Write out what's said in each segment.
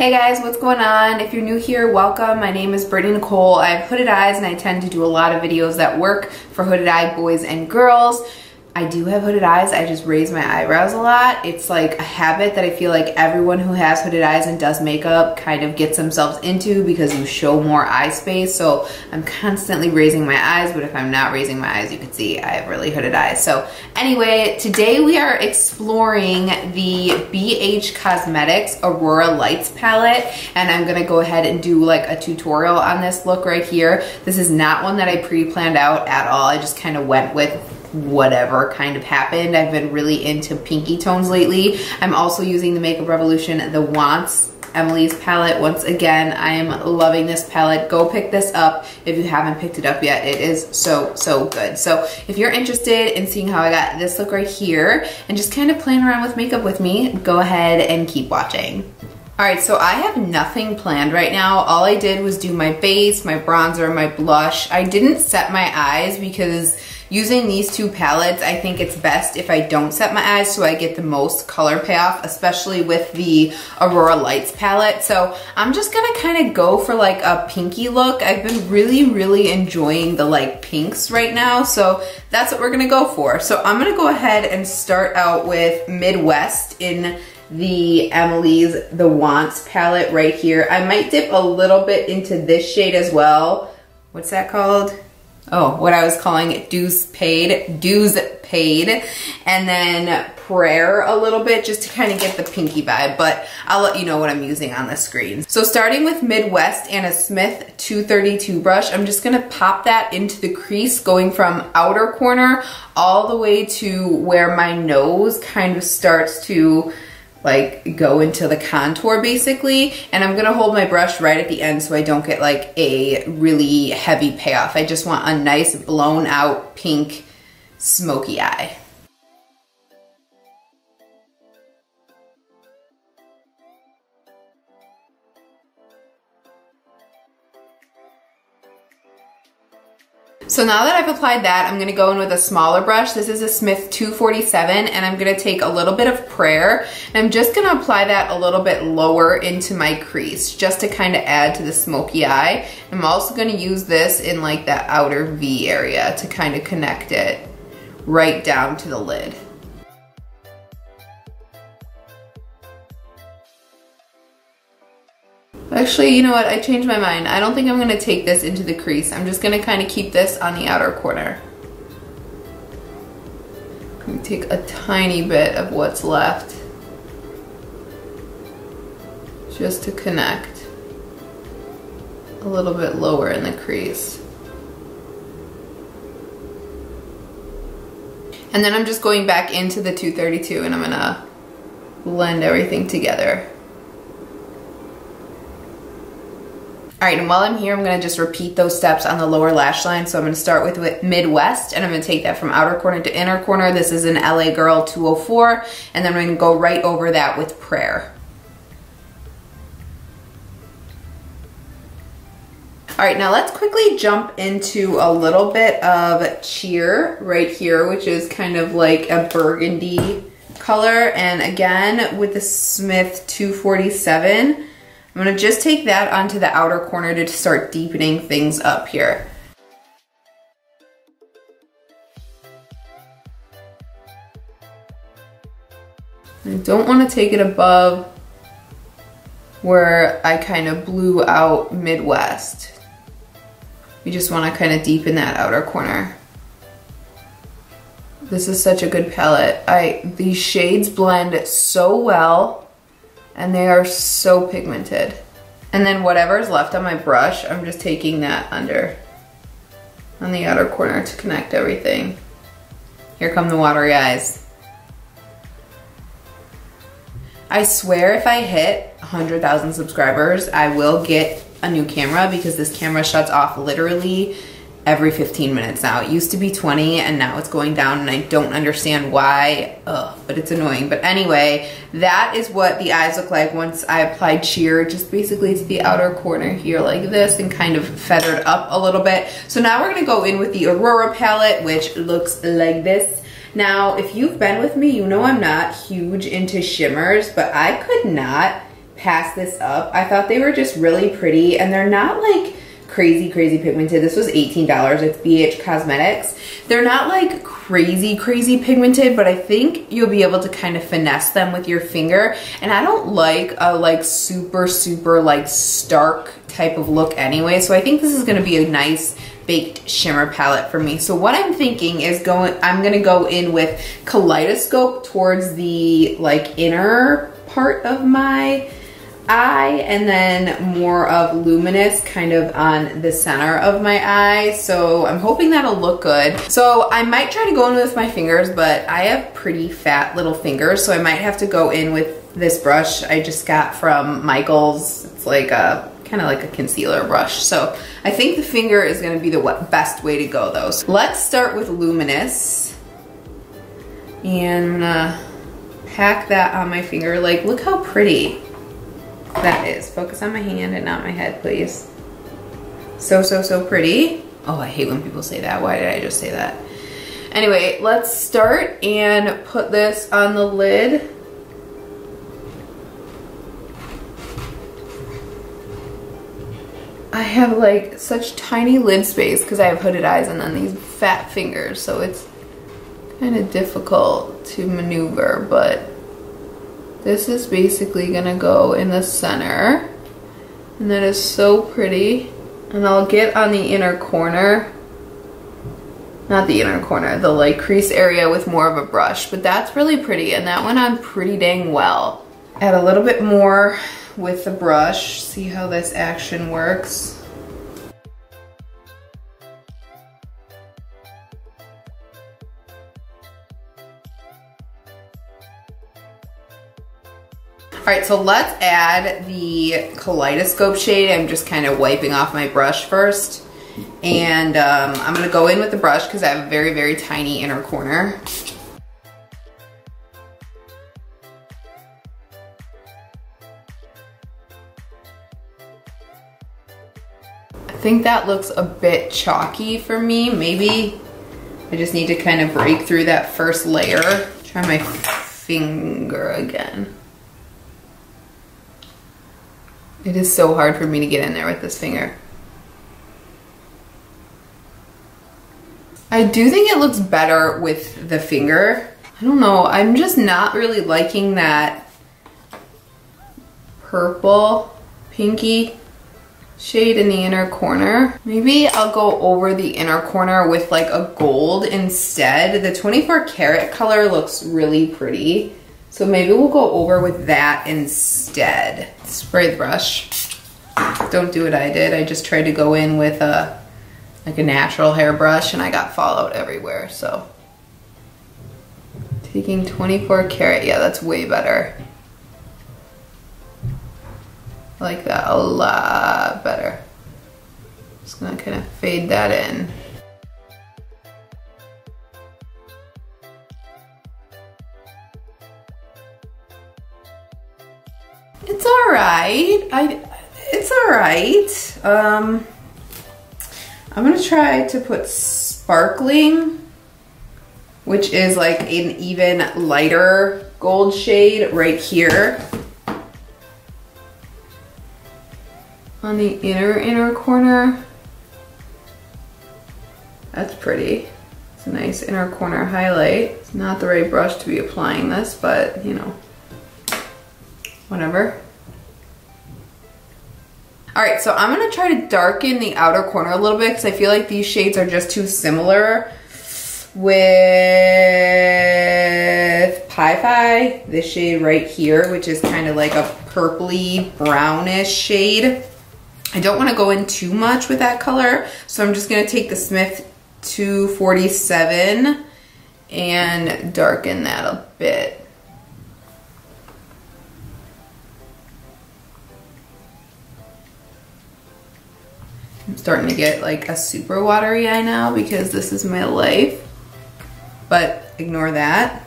Hey guys, what's going on? If you're new here, welcome. My name is BrittanyNichole. I have hooded eyes and I tend to do a lot of videos that work for hooded eye boys and girls. I do have hooded eyes, I just raise my eyebrows a lot. It's like a habit that I feel like everyone who has hooded eyes and does makeup kind of gets themselves into because you show more eye space. So I'm constantly raising my eyes, but if I'm not raising my eyes, you can see I have really hooded eyes. So anyway, today we are exploring the BH Cosmetics Aurora Lights palette, and I'm gonna go ahead and do like a tutorial on this look right here. This is not one that I pre-planned out at all. I just kind of went with whatever kind of happened. I've been really into pinky tones lately. I'm also using the Makeup Revolution, the Wants Emily's palette. Once again, I am loving this palette. Go pick this up if you haven't picked it up yet. It is so good. So if you're interested in seeing how I got this look right here and just kind of playing around with makeup with me, go ahead and keep watching. All right, so I have nothing planned right now. All I did was do my base, my bronzer, my blush. I didn't set my eyes because using these two palettes, I think it's best if I don't set my eyes so I get the most color payoff, especially with the Aurora Lights palette. So I'm just gonna kind of go for like a pinky look. I've been really enjoying the like pinks right now, so that's what we're gonna go for. So I'm gonna go ahead and start out with Midwest in the Emily's The Wants palette right here. I might dip a little bit into this shade as well. What's that called? Oh, what I was calling it, Dues Paid, and then Prayer a little bit just to kind of get the pinky vibe, but I'll let you know what I'm using on the screen. So starting with Midwest and a Smith 232 brush, I'm just gonna pop that into the crease, going from outer corner all the way to where my nose kind of starts to like go into the contour basically, and I'm gonna hold my brush right at the end so I don't get like a really heavy payoff. I just want a nice blown out pink smoky eye. So now that I've applied that, I'm gonna go in with a smaller brush. This is a Smith 247, and I'm gonna take a little bit of Prayer, and I'm just gonna apply that a little bit lower into my crease, just to kind of add to the smoky eye. I'm also gonna use this in like that outer V area to kind of connect it right down to the lid. Actually, you know what? I changed my mind. I don't think I'm gonna take this into the crease. I'm just gonna kind of keep this on the outer corner. I'm gonna take a tiny bit of what's left just to connect a little bit lower in the crease. And then I'm just going back into the 232 and I'm gonna blend everything together. All right, and while I'm here, I'm gonna just repeat those steps on the lower lash line. So I'm gonna start with Midwest, and I'm gonna take that from outer corner to inner corner. This is an LA Girl 204, and then we're gonna go right over that with Prayer. All right, now let's quickly jump into a little bit of Cheer right here, which is kind of like a burgundy color. And again, with the Smith 247, I'm gonna just take that onto the outer corner to start deepening things up here. I don't wanna take it above where I kind of blew out Midwest. We just wanna kind of deepen that outer corner. This is such a good palette. These shades blend so well, and they are so pigmented. And then whatever's left on my brush, I'm just taking that under on the outer corner to connect everything. Here come the watery eyes. I swear if I hit 100,000 subscribers, I will get a new camera because this camera shuts off literally every 15 minutes now. It used to be 20 and now it's going down and I don't understand why, but it's annoying. But anyway, that is what the eyes look like once I applied Cheer, just basically to the outer corner here like this and kind of feathered up a little bit. So now we're gonna go in with the Aurora palette, which looks like this. Now, if you've been with me, you know I'm not huge into shimmers, but I could not pass this up. I thought they were just really pretty, and they're not like crazy pigmented. This was $18. It's BH Cosmetics. They're not like crazy pigmented, but I think you'll be able to kind of finesse them with your finger. And I don't like a like super like stark type of look anyway, so I think this is gonna be a nice baked shimmer palette for me. So what I'm thinking is I'm gonna go in with Kaleidoscope towards the like inner part of my eye, and then more of Luminous kind of on the center of my eye. So I'm hoping that'll look good. So I might try to go in with my fingers, but I have pretty fat little fingers, so I might have to go in with this brush I just got from Michael's. It's like a kind of like a concealer brush. So I think the finger is going to be the best way to go though. So let's start with Luminous, and I'm gonna pack that on my finger. Like, look how pretty that is. Focus on my hand and not my head, please. So pretty. Oh, I hate when people say that. Why did I just say that? Anyway, let's start and put this on the lid. I have like such tiny lid space because I have hooded eyes and then these fat fingers, so it's kind of difficult to maneuver, but this is basically gonna go in the center, and that is so pretty. And I'll get on the inner corner, not the inner corner, the like crease area with more of a brush, but that's really pretty, and that went on pretty dang well. Add a little bit more with the brush, see how this action works. All right, so let's add the Kaleidoscope shade. I'm just kind of wiping off my brush first. And I'm gonna go in with the brush because I have a very tiny inner corner. I think that looks a bit chalky for me. Maybe I just need to kind of break through that first layer. Try my finger again. It is so hard for me to get in there with this finger. I do think it looks better with the finger. I don't know, I'm just not really liking that purple, pinky shade in the inner corner. Maybe I'll go over the inner corner with like a gold instead. The 24 karat color looks really pretty. So maybe we'll go over with that instead. Spray the brush. Don't do what I did. I just tried to go in with like a natural hairbrush and I got fallout everywhere, so. Taking 24 karat, yeah, that's way better. I like that a lot better. Just gonna kind of fade that in. It's all right. It's all right. I'm gonna try to put Sparkling, which is like an even lighter gold shade right here on the inner corner. That's pretty. It's a nice inner corner highlight. It's not the right brush to be applying this, but you know, whatever. All right, so I'm gonna try to darken the outer corner a little bit because I feel like these shades are just too similar with Pi-Fi, this shade right here, which is kind of like a purpley brownish shade. I don't wanna go in too much with that color, so I'm just gonna take the Smith 247 and darken that a bit. I'm starting to get like a super watery eye now because this is my life, but ignore that.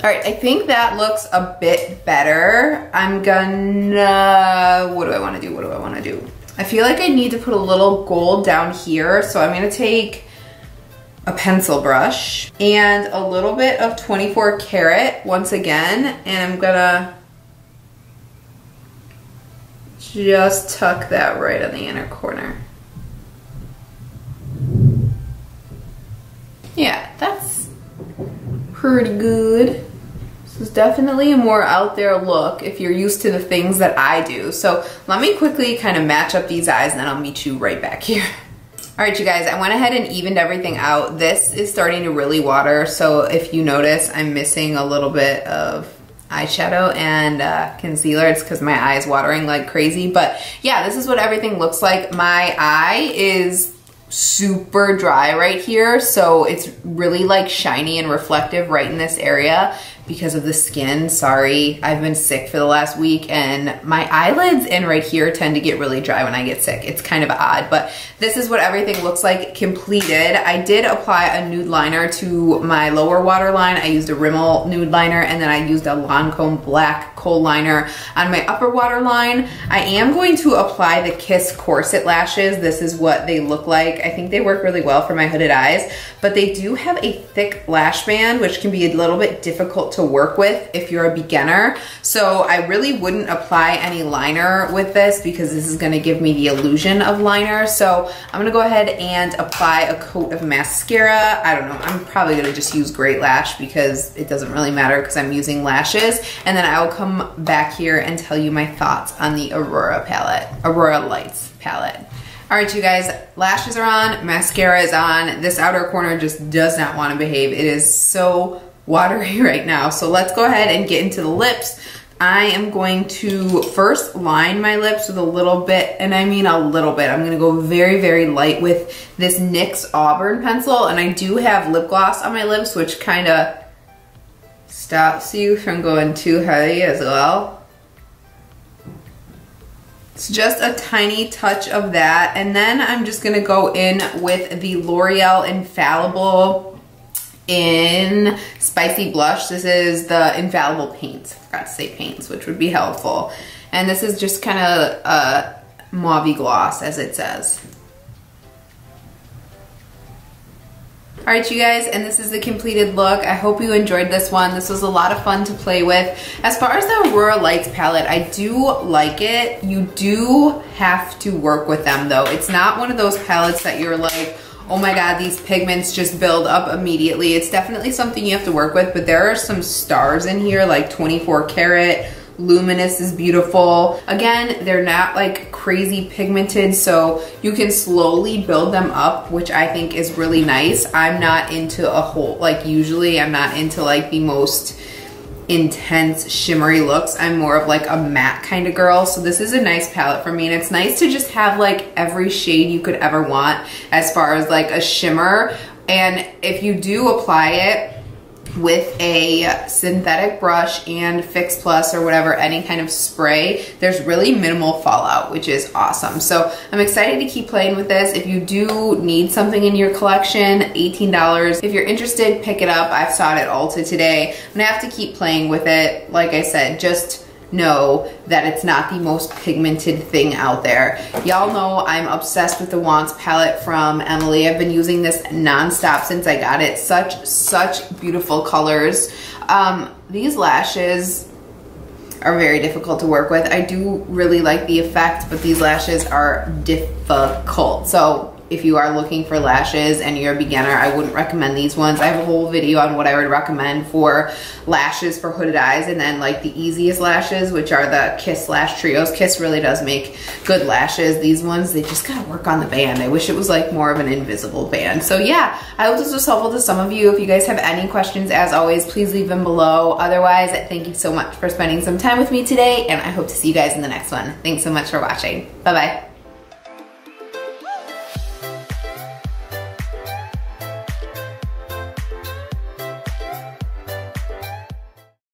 All right, I think that looks a bit better. I'm gonna, what do I wanna do? What do I wanna do? I feel like I need to put a little gold down here. So I'm gonna take a pencil brush and a little bit of 24 karat once again, and I'm gonna just tuck that right on the inner corner. Yeah, that's pretty good. This is definitely a more out there look if you're used to the things that I do. So let me quickly kind of match up these eyes and then I'll meet you right back here. All right, you guys, I went ahead and evened everything out. This is starting to really water. So if you notice, I'm missing a little bit of eyeshadow and concealer. It's because my eye is watering like crazy. But yeah, this is what everything looks like. My eye is super dry right here, so it's really like shiny and reflective right in this area because of the skin. Sorry, I've been sick for the last week and my eyelids and right here tend to get really dry when I get sick. It's kind of odd, but this is what everything looks like completed. I did apply a nude liner to my lower waterline. I used a Rimmel nude liner and then I used a Lancome black kohl liner on my upper waterline. I am going to apply the Kiss corset lashes. This is what they look like. I think they work really well for my hooded eyes, but they do have a thick lash band, which can be a little bit difficult to work with if you're a beginner. So I really wouldn't apply any liner with this because this is gonna give me the illusion of liner. So I'm gonna go ahead and apply a coat of mascara. I don't know, I'm probably gonna just use Great Lash because it doesn't really matter because I'm using lashes. And then I will come back here and tell you my thoughts on the Aurora palette, Aurora Lights palette. All right, you guys, lashes are on, mascara is on. This outer corner just does not want to behave. It is so watery right now. So let's go ahead and get into the lips. I am going to first line my lips with a little bit, and I mean a little bit. I'm gonna go very, very light with this NYX Auburn pencil, and I do have lip gloss on my lips, which kind of stops you from going too heavy as well. It's just a tiny touch of that. And then I'm just gonna go in with the L'Oreal Infallible in Spicy Blush. This is the Infallible Paints. I forgot to say paints, which would be helpful. And this is just kind of a mauve gloss, as it says. All right, you guys, and this is the completed look. I hope you enjoyed this one. This was a lot of fun to play with. As far as the Aurora Lights palette, I do like it. You do have to work with them though. It's not one of those palettes that you're like, oh my God, these pigments just build up immediately. It's definitely something you have to work with, but there are some stars in here like 24 karat. Luminous is beautiful. Again, they're not like crazy pigmented, so you can slowly build them up, which I think is really nice. I'm not into a whole, like usually I'm not into like the most intense shimmery looks. I'm more of like a matte kind of girl. So this is a nice palette for me, and it's nice to just have like every shade you could ever want as far as like a shimmer. And if you do apply it with a synthetic brush and Fix Plus or whatever, any kind of spray, there's really minimal fallout, which is awesome. So I'm excited to keep playing with this. If you do need something in your collection, $18. If you're interested, pick it up. I saw it at Ulta today. I'm gonna have to keep playing with it. Like I said, just know that it's not the most pigmented thing out there. Y'all know I'm obsessed with the Wants palette from Emily. I've been using this nonstop since I got it. Such beautiful colors. These lashes are very difficult to work with. I do really like the effect, but these lashes are difficult. So if you are looking for lashes and you're a beginner, I wouldn't recommend these ones. I have a whole video on what I would recommend for lashes for hooded eyes, and then like the easiest lashes, which are the Kiss Lash Trios. Kiss really does make good lashes. These ones, they just gotta work on the band. I wish it was like more of an invisible band. So yeah, I hope this was helpful to some of you. If you guys have any questions, as always, please leave them below. Otherwise, thank you so much for spending some time with me today, and I hope to see you guys in the next one. Thanks so much for watching. Bye-bye.